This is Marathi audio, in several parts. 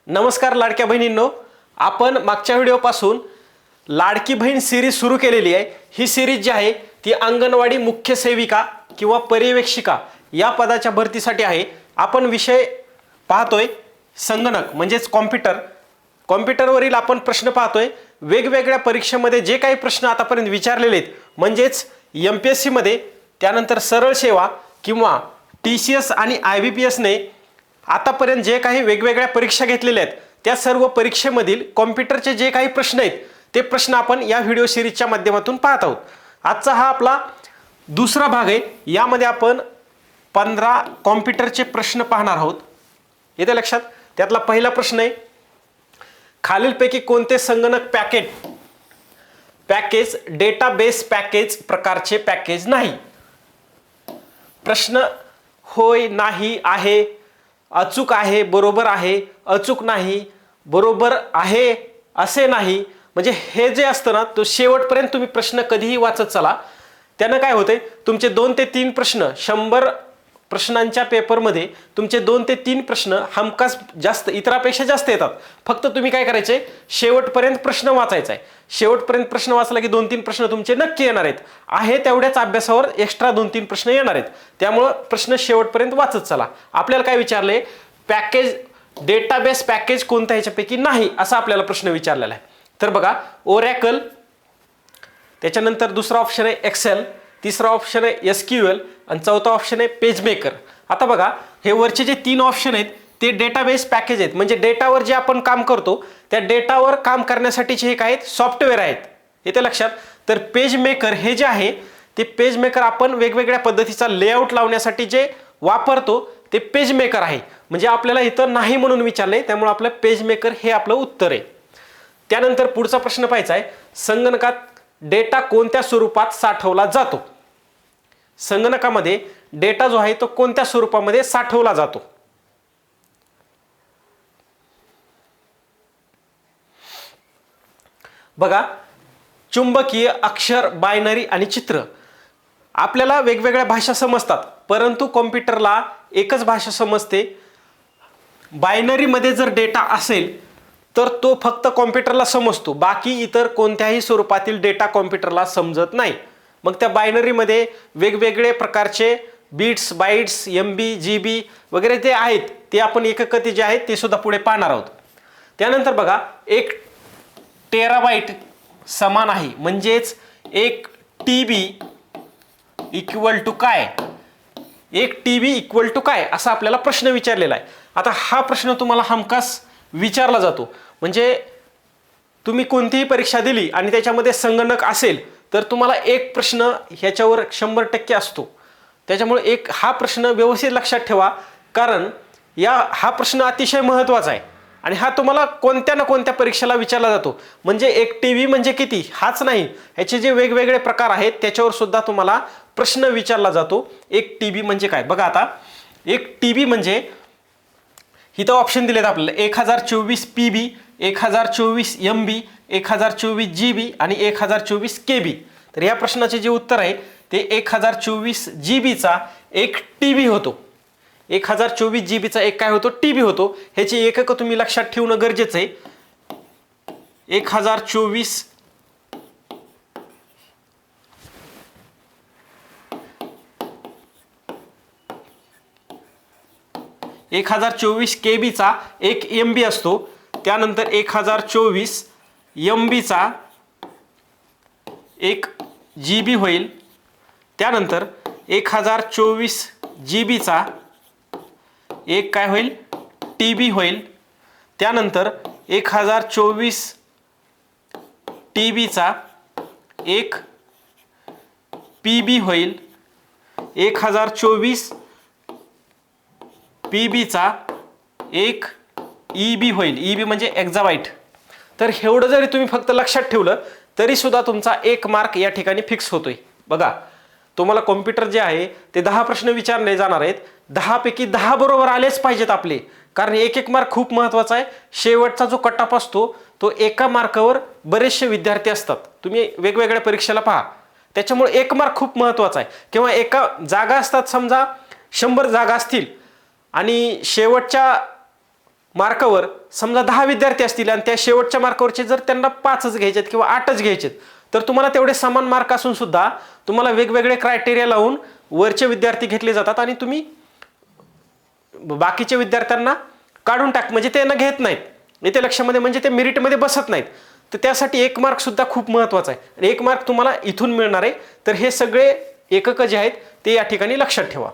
नमस्कार लाडक्या बहिणींनो, आपण मागच्या व्हिडिओपासून लाडकी बहीण सिरीज सुरू केलेली आहे। ही सिरीज जी आहे ती अंगणवाडी मुख्य सेविका किंवा पर्यवेक्षिका या पदाच्या भरतीसाठी आहे। आपण विषय पाहतोय संगणक म्हणजेच कॉम्प्युटर। कॉम्प्युटरवरील आपण प्रश्न पाहतोय। वेगवेगळ्या परीक्षेमध्ये जे काही प्रश्न आतापर्यंत विचारलेले आहेत म्हणजेच एमपीएससी मध्ये, त्यानंतर सरळ सेवा किंवा टीसीएस आणि आयबीपीएस ने आतापर्यंत जे काही वेगवेगळ्या परीक्षा घेतलेल्या आहेत त्या सर्व परीक्षेमधील कॉम्प्युटरचे जे काही प्रश्न आहेत ते प्रश्न आपण या व्हिडिओ सिरीजच्या माध्यमातून पाहत आहोत। आजचा हा आपला दुसरा भाग आहे। यामध्ये आपण 15 कॉम्प्युटरचे प्रश्न पाहणार आहोत। येते लक्षात? त्यातला पहिला प्रश्न आहे, खालीलपैकी कोणते संगणक पॅकेज डेटाबेस पॅकेज प्रकारचे पॅकेज नाही? प्रश्न होय, नाही, आहे, अचूक आहे, बरोबर आहे, अचूक नाही, बरोबर आहे, असे नाही। म्हणजे हे जे असतं ना, तो शेवटपर्यंत तुम्ही प्रश्न कधीही वाचत चला। त्यानं काय होते, तुमचे 2 ते 3 प्रश्न 100 प्रश्नांच्या पेपरमध्ये तुमचे 2 ते 3 प्रश्न हमखास जास्त इतरापेक्षा जास्त येतात। फक्त तुम्ही काय करायचे, शेवटपर्यंत प्रश्न वाचायचा आहे। शेवटपर्यंत प्रश्न वाचला की 2-3 प्रश्न तुमचे नक्की येणार आहेत। आहे तेवढ्याच अभ्यासावर एक्स्ट्रा 2-3 प्रश्न येणार आहेत। त्यामुळे प्रश्न शेवटपर्यंत वाचत चला। आपल्याला काय विचारले, पॅकेज डेटाबेस पॅकेज कोणता ह्याच्यापैकी नाही असा आपल्याला प्रश्न विचारलेला आहे। तर बघा, ओरॅकल, त्याच्यानंतर दुसरा ऑप्शन आहे एक्सेल, तिसरा ऑप्शन आहे एसक्यूएल आणि चौथा ऑप्शन आहे पेजमेकर। आता बघा, हे वरचे जे 3 ऑप्शन आहेत ते डेटाबेस पॅकेज आहेत, म्हणजे डेटावर जे आपण काम करतो त्या डेटावर काम करण्यासाठीचे हे काय आहेत, सॉफ्टवेअर आहेत। येते लक्षात? तर पेजमेकर हे जे आहे ते पेजमेकर आपण वेगवेगळ्या पद्धतीचा लेआउट लावण्यासाठी जे वापरतो ते पेजमेकर आहे। म्हणजे आपल्याला इथं नाही म्हणून विचारले, त्यामुळे आपलं पेजमेकर हे आपलं उत्तर आहे। त्यानंतर पुढचा प्रश्न पाहायचा आहे, संगणकात डेटा कोणत्या स्वरूपात साठवला जातो? संगणकामध्ये डेटा जो आहे तो कोणत्या स्वरूपामध्ये साठवला जातो? बघा, चुंबकीय, अक्षर, बायनरी आणि चित्र। आपल्याला वेगवेगळ्या भाषा समजतात, परंतु कॉम्प्युटरला एकच भाषा समजते। बायनरी मध्ये जर डेटा असेल तर तो फक्त कॉम्प्युटरला समजतो, बाकी इतर कोणत्याही स्वरूपातील डेटा कॉम्प्युटरला समजत नाही। मग त्या बायनरी मध्ये वेगवेगळे प्रकारचे बिट्स, बाइट्स, एमबी, जीबी वगैरे ते आहेत, ते आपण एकक जे आहेत ते सुद्धा पुढे पाहणार आहोत। त्यानंतर बघा, 1 टेराबाइट समान आहे, म्हणजेच 1 टीबी इक्वल टू काय? 1 टीबी इक्वल टू काय असा आपल्याला प्रश्न विचारलेला आहे। आता हा प्रश्न तुम्हाला हमखास विचारला जातो, म्हणजे तुम्ही कोणतीही परीक्षा दिली आणि त्याच्यामध्ये संगणक असेल तर तुम्हाला एक प्रश्न ह्याच्यावर 100% असतो। त्याच्यामुळे हा प्रश्न व्यवस्थित लक्षात ठेवा, कारण हा प्रश्न अतिशय महत्त्वाचा आहे आणि हा तुम्हाला कोणत्या ना कोणत्या परीक्षेला विचारला जातो। म्हणजे 1 टीबी म्हणजे किती हाच नाही, ह्याचे जे वेगवेगळे प्रकार आहेत त्याच्यावर सुद्धा तुम्हाला प्रश्न विचारला जातो। 1 टीबी म्हणजे काय? बघा, आता 1 टीबी म्हणजे इथं ऑप्शन दिलेत आपल्याला 1024 पीबी, 1024 एमबी, 1024 जीबी आणि 1024 केबी। तर या प्रश्नाचे जे उत्तर आहे ते 1024 जीबीचा 1 टीबी होतो। 1024 जीबीचा एक काय होतो, टीबी होतो। ह्याची एकक तुम्ही लक्षात ठेवणं गरजेचं आहे। 1024 केबीचा 1 एमबी असतो। त्यानंतर 1024 एमबीचा 1 जीबी होईल। त्यानंतर 1024 जीबीचा 1 काय होईल, टीबी होईल। त्यानंतर 1024 टीबीचा 1 पीबी होईल। 1024 पीबीचा 1 ईबी होईल। ईबी म्हणजे एक्झाबाइट। तर एवढं जरी तुम्ही फक्त लक्षात ठेवलं तरी सुद्धा तुमचा 1 मार्क या ठिकाणी फिक्स होतोय। बघा, तुम्हाला कॉम्प्युटर जे आहे ते 10 प्रश्न विचारले जाणार आहेत, 10 पैकी 10 बरोबर आलेच पाहिजेत आपले, कारण 1 मार्क खूप महत्त्वाचा आहे। शेवटचा जो कट ऑफ असतो तो 1 मार्कावर बरेचसे विद्यार्थी असतात, तुम्ही वेगवेगळ्या परीक्षेला पहा, त्याच्यामुळे 1 मार्क खूप महत्त्वाचा आहे। किंवा एका जागा असतात, समजा 100 जागा असतील आणि शेवटच्या मार्कावर समजा 10 विद्यार्थी असतील आणि त्या शेवटच्या मार्कावरचे जर त्यांना 5च घ्यायचेत किंवा 8च घ्यायचेत, तर तुम्हाला तेवढे समान मार्क असून सुद्धा तुम्हाला वेगवेगळे क्रायटेरिया लावून वरचे विद्यार्थी घेतले जातात आणि तुम्ही बाकीच्या विद्यार्थ्यांना काढून टाक, म्हणजे त्यांना घेत नाहीत इथे लक्षामध्ये, म्हणजे ते मेरिटमध्ये बसत नाहीत. तर त्यासाठी 1 मार्क सुद्धा खूप महत्त्वाचा आहे आणि 1 मार्क तुम्हाला इथून मिळणार आहे. तर हे सगळे एकक जे आहेत ते या ठिकाणी लक्षात ठेवा.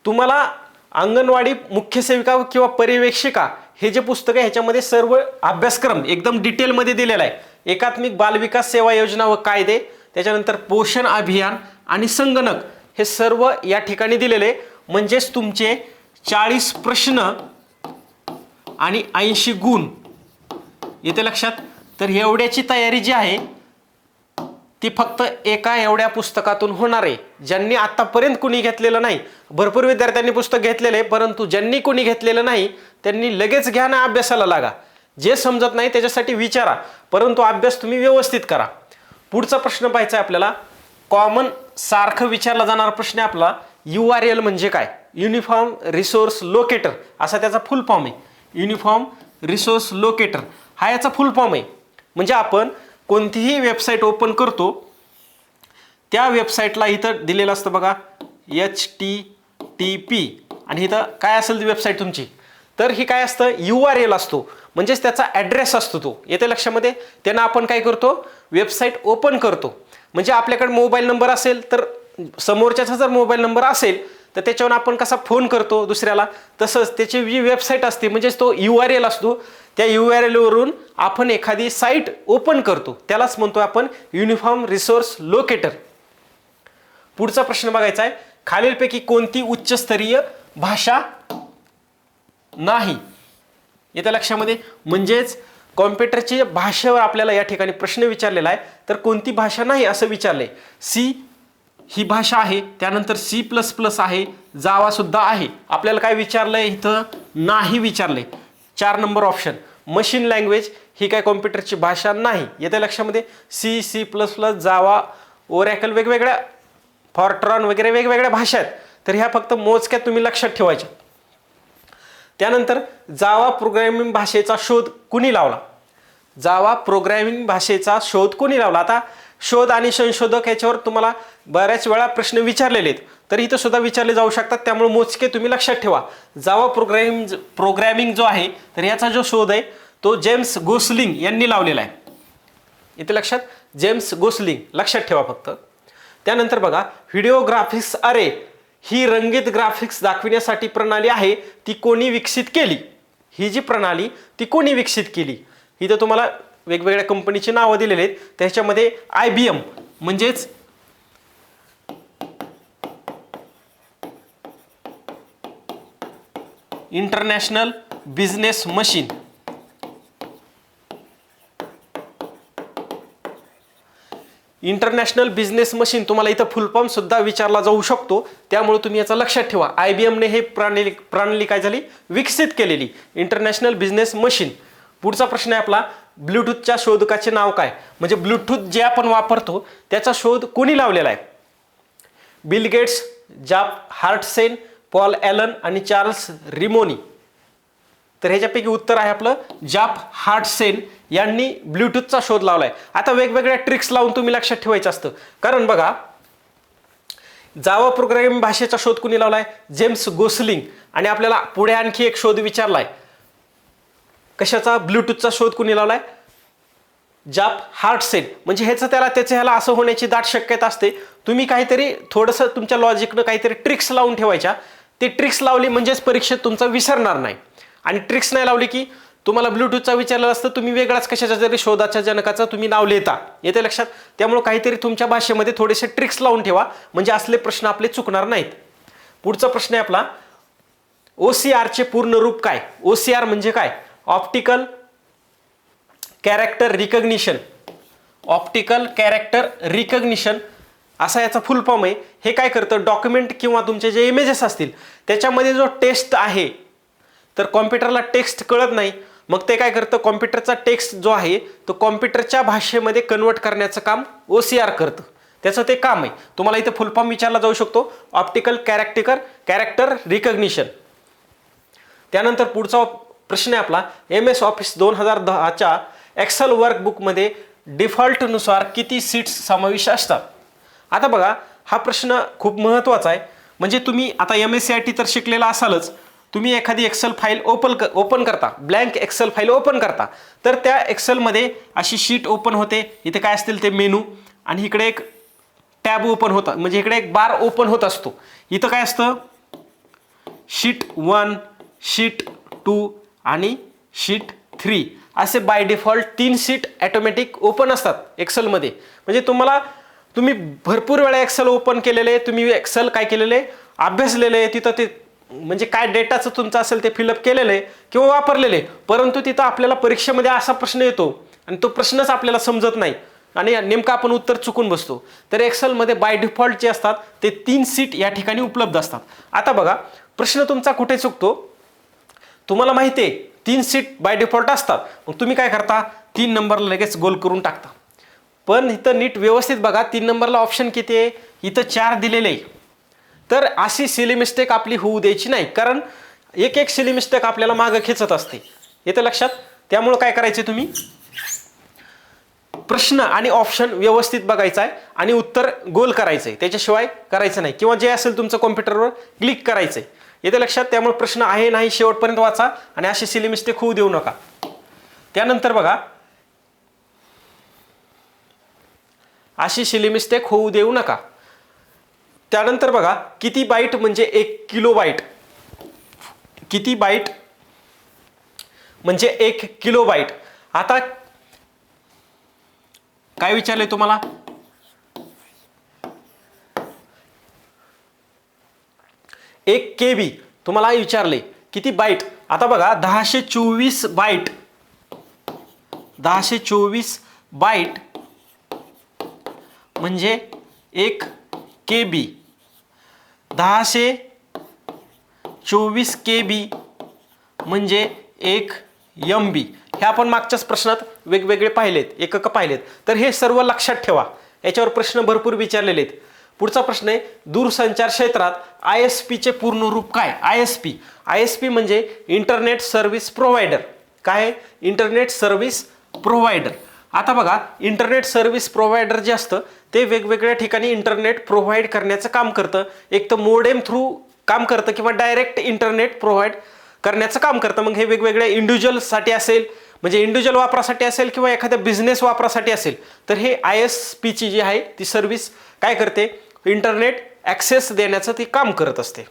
तुम्हाला अंगणवाडी मुख्य सेविका किंवा पर्यवेक्षिका हे जे पुस्तक आहे ह्याच्यामध्ये सर्व अभ्यासक्रम एकदम डिटेलमध्ये दिलेला आहे. एकात्मिक बालविकास सेवा योजना व कायदे, त्याच्यानंतर पोषण अभियान आणि संगणक हे सर्व या ठिकाणी दिलेले, म्हणजेच तुमचे 40 प्रश्न आणि 80 गुण येते लक्षात. तर एवढ्याची तयारी जी आहे ती फक्त एका एवढ्या पुस्तकातून होणार आहे. ज्यांनी आतापर्यंत कुणी घेतलेलं नाही, भरपूर विद्यार्थ्यांनी पुस्तक घेतलेलं आहे, परंतु ज्यांनी कुणी घेतलेलं नाही त्यांनी लगेच घ्या ना, अभ्यासाला लागा. जे समजत नाही त्याच्यासाठी विचारा, परंतु अभ्यास तुम्ही व्यवस्थित करा. पुढचा प्रश्न पाहायचा आहे आपल्याला. कॉमन सारखं विचारला जाणारा प्रश्न आहे आपला, URL म्हणजे काय? युनिफॉर्म रिसोर्स लोकेटर असा त्याचा फुल फॉर्म आहे. युनिफॉर्म रिसोर्स लोकेटर हा याचा फुल फॉर्म आहे. म्हणजे आपण कोणतीही वेबसाईट ओपन करतो, त्या वेबसाईटला इथं दिलेलं असतं बघा HTTP आणि इथं काय असेल ती वेबसाईट तुमची, तर ही काय असतं URL असतो, म्हणजेच त्याचा ॲड्रेस असतो तो. येते लक्षामध्ये. त्यांना आपण काय करतो, वेबसाईट ओपन करतो. म्हणजे आपल्याकडे मोबाईल नंबर असेल तर समोरच्याचा जर मोबाईल नंबर असेल तर त्याच्यावर आपण कसा फोन करतो दुसऱ्याला, तसंच त्याची जी वेबसाईट असते म्हणजेच तो URL असतो, त्या URL वरून आपण एखादी साईट ओपन करतो, त्यालाच म्हणतो आपण युनिफॉर्म रिसोर्स लोकेटर. पुढचा प्रश्न बघायचा आहे. खालीलपैकी कोणती उच्चस्तरीय भाषा नाही? येत्या लक्षामध्ये, म्हणजेच कॉम्प्युटरची भाषेवर आपल्याला या ठिकाणी प्रश्न विचारलेला आहे. तर कोणती भाषा नाही असं विचारलंय. C ही भाषा आहे, त्यानंतर C++ आहे, जावा सुद्धा आहे. आपल्याला काय विचारलंय इथं? नाही विचारलंय. 4 नंबर ऑप्शन. मशीन लँग्वेज ही काय कॉम्प्युटरची भाषा नाही. येत्या लक्षामध्ये C++, जावा, ओरॅकल वेगवेगळ्या, फॉर्ट्रॉन वगैरे वेगवेगळ्या भाषा आहेत. तर ह्या फक्त मोजक्या तुम्ही लक्षात ठेवायच्या. त्यानंतर जावा प्रोग्रॅमिंग भाषेचा शोध कुणी लावला? जावा प्रोग्रॅमिंग भाषेचा शोध कोणी लावला? आता शोध आणि संशोधक याच्यावर तुम्हाला बऱ्याच वेळा प्रश्न विचारलेले आहेत, तर इथं सुद्धा विचारले जाऊ शकतात, त्यामुळे मोजके तुम्ही लक्षात ठेवा. जावा प्रोग्रॅमिंग जो आहे तर याचा जो शोध आहे तो जेम्स गोसलिंग यांनी लावलेला आहे. इथे लक्षात, जेम्स गोसलिंग लक्षात ठेवा फक्त. त्यानंतर बघा, व्हिडिओ ग्राफिक्स अरे ही रंगीत ग्राफिक्स दाखविण्यासाठी प्रणाली आहे, ती कोणी विकसित केली? ही जी प्रणाली ती कोणी विकसित केली? इथं तुम्हाला वेगवेगळ्या कंपनीची नावं दिलेली आहेत. त्याच्यामध्ये IBM म्हणजेच international business machine, international business machine तुम्हाला इथं फुल फॉर्म सुद्धा विचारला जाऊ शकतो, त्यामुळे तुम्ही याचा लक्षात ठेवा. IBMने हे प्रणाली काय झाली? विकसित केलेली, इंटरनॅशनल बिझनेस मशीन. पुढचा प्रश्न आहे आपला, ब्लूटूथच्या शोधकाचे नाव काय? म्हणजे ब्लूटूथ जे आपण वापरतो त्याचा शोध कोणी लावलेला आहे? बिल गेट्स, जाप हार्टसेन, पॉल ॲलन आणि चार्ल्स रिमोनी. तर ह्याच्यापैकी उत्तर आहे आपलं जाप हार्टसेन यांनी ब्लूटूथचा शोध लावलाय. आता वेगवेगळ्या ट्रिक्स लावून तुम्ही लक्षात ठेवायचं असतं, कारण बघा जावा प्रोग्रामिंग भाषेचा शोध कोणी लावलाय? James Gosling. आणि आपल्याला पुढे आणखी एक शोध विचारलाय, कशाचा? ब्लूटूथचा शोध कोणी लावलाय? जाप हार्टसेन. म्हणजे ह्याला असं होण्याची दाट शक्यता असते. तुम्ही काहीतरी थोडंसं तुमच्या लॉजिकनं काहीतरी ट्रिक्स लावून ठेवायच्या. ते ट्रिक्स लावली म्हणजेच परीक्षेत तुमचा विसरणार नाही. आणि ट्रिक्स नाही लावली की तुम्हाला ब्लूटूथचा विचारलं असतं, तुम्ही वेगळाच कशाच्या तरी शोधाच्या जनकाचं तुम्ही नाव लिहिता. येते लक्षात. त्यामुळे काहीतरी तुमच्या भाषेमध्ये थोडेसे ट्रिक्स लावून ठेवा, म्हणजे असले प्रश्न आपले चुकणार नाहीत. पुढचा प्रश्न आहे आपला, OCRचे पूर्ण रूप काय? OCR म्हणजे काय? Optical character recognition. Optical character recognition असा याचा फुल फॉर्म आहे. हे काय करतं? डॉक्युमेंट किंवा तुमचे जे इमेजेस असतील त्याच्यामध्ये जो टेक्स्ट आहे, तर कॉम्प्युटरला टेक्स्ट कळत नाही, मग ते काय करतं? कॉम्प्युटरचा टेक्स्ट जो आहे तो कॉम्प्युटरच्या भाषेमध्ये कन्वर्ट करण्याचं काम OCR करतं. त्याचं ते काम आहे. तुम्हाला इथे फुल फॉर्म विचारला जाऊ शकतो, ऑप्टिकल कॅरेक्टर रिकग्निशन. त्यानंतर पुढचा प्रश्न आहे आपला MS ऑफिस 2010च्या एक्सेल वर्कबुकमध्ये डिफॉल्टनुसार किती सीट्स समाविष्ट असतात. आता बघा हा प्रश्न खूप महत्त्वाचा आहे. म्हणजे तुम्ही आता MSCIT तर शिकलेला असालच. तुम्ही एखादी एक्सेल फाईल ओपन करता, ब्लँक एक्सेल फाईल ओपन करता, तर त्या एक्सेलमध्ये अशी शीट ओपन होते. इथे काय असतील ते मेनू आणि इकडे एक टॅब ओपन होता, म्हणजे इकडे एक बार ओपन होत असतो. इथं काय असतं, शीट 1, शीट 2 आणि शीट 3 असे by default 3 sheet automatic open असतात एक्सेलमध्ये. म्हणजे तुम्ही भरपूर वेळा एक्सेल ओपन केलेले, तुम्ही एक्सेल काय केलेले, अभ्यासलेले, तिथं ते म्हणजे काय डेटाचं तुमचं असेल ते फिलअप केलेलं आहे किंवा वापरलेले. परंतु तिथं आपल्याला परीक्षेमध्ये असा प्रश्न येतो आणि तो प्रश्नच आपल्याला समजत नाही आणि नेमकं आपण उत्तर चुकून बसतो. तर एक्सेलमध्ये बाय डिफॉल्ट जे असतात ते 3 सीट या ठिकाणी उपलब्ध असतात. आता बघा प्रश्न तुमचा कुठे चुकतो, तुम्हाला माहिती आहे 3 सीट बाय डिफॉल्ट असतात, मग तुम्ही काय करता 3 नंबरला लगेच गोल करून टाकता. पण इथं नीट व्यवस्थित बघा 3 नंबरला ऑप्शन किती आहे, इथं 4 दिलेले आहे. तर अशी सिली मिस्टेक आपली होऊ द्यायची नाही, कारण एक सिली मिस्टेक आपल्याला मागं खेचत असते. येतं लक्षात. त्यामुळं काय करायचे, तुम्ही प्रश्न आणि ऑप्शन व्यवस्थित बघायचा आहे आणि उत्तर गोल करायचं आहे, त्याच्याशिवाय करायचं नाही. किंवा जे असेल तुमचं कॉम्प्युटरवर क्लिक करायचं आहे. येतं लक्षात. त्यामुळे प्रश्न आहे नाही शेवटपर्यंत वाचा आणि अशी सिली मिस्टेक होऊ देऊ नका. त्यानंतर बघा अशी सिली मिस्टेक होऊ देऊ नका. त्यानंतर बघा किती बाईट म्हणजे 1 किलोबाईट, किती बाईट म्हणजे 1 किलोबाईट. आता काय विचारले तुम्हाला, 1 KB तुम्हाला विचारले किती बाईट. आता बघा 1024 बाईट, 1024 बाईट म्हणजे 1 KB. 1024 KB म्हणजे 1 MB. हे आपण मागच्याच प्रश्नात वेगवेगळे पाहिलेत, एकक पाहिलेत. तर हे सर्व लक्षात ठेवा, याच्यावर प्रश्न भरपूर विचारलेले आहेत. पुढचा प्रश्न आहे दूरसंचार क्षेत्रात ISPचे पूर्ण रूप काय. ISP म्हणजे इंटरनेट सर्व्हिस प्रोव्हायडर. काय, इंटरनेट सर्व्हिस प्रोव्हायडर. आता बघा इंटरनेट सर्व्हिस प्रोव्हायडर जे असतं ते वेगवेगळ्या ठिकाणी इंटरनेट प्रोव्हाइड करण्याचं काम करतं. एक तर मोडेम थ्रू काम करतं किंवा डायरेक्ट इंटरनेट प्रोव्हाइड करण्याचं काम करतं. मग हे वेगवेगळ्या इंडिव्हिज्युअलसाठी असेल, म्हणजे इंडिव्हिज्युअल वापरासाठी असेल किंवा एखाद्या बिझनेस वापरासाठी असेल, तर हे ISPची जी आहे ती सर्व्हिस काय करते, इंटरनेट ॲक्सेस देण्याचं ती काम करत असते.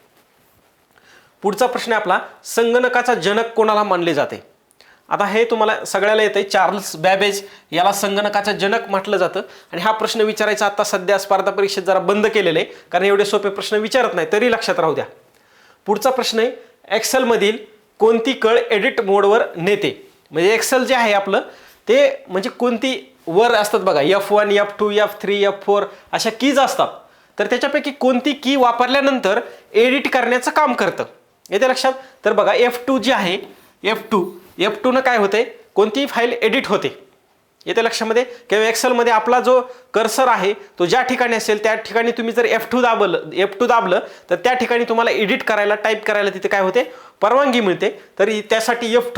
पुढचा प्रश्न आहे आपला संगणकाचा जनक कोणाला मानले जाते. आता हे तुम्हाला सगळ्याला येतंय, चार्ल्स बॅबेज याला संगणकाचा जनक म्हटलं जातं. आणि हा प्रश्न विचारायचा आता सध्या स्पर्धा परीक्षेत जरा बंद केलेलं आहे, कारण एवढे सोपे प्रश्न विचारत नाही, तरी लक्षात राहू द्या. पुढचा प्रश्न आहे एक्सेलमधील कोणती कळ एडिट मोडवर नेते. म्हणजे एक्सेल जे आहे आपलं ते म्हणजे कोणती वर असतात बघा, F1, F2, F3, F4 अशा कीज असतात. तर त्याच्यापैकी कोणती की वापरल्यानंतर एडिट करण्याचं काम करतं, येते लक्षात. तर बघा F2 जी आहे, F2 न काय होते, कोणतीही फाईल एडिट होते. येते लक्षामध्ये. किंवा एक्सेलमध्ये आपला जो कर्सर आहे तो ज्या ठिकाणी असेल त्या ठिकाणी तुम्ही जर F2 दाबलं तर त्या ठिकाणी तुम्हाला एडिट करायला, टाईप करायला तिथे काय होते, परवानगी मिळते. तर त्यासाठी F2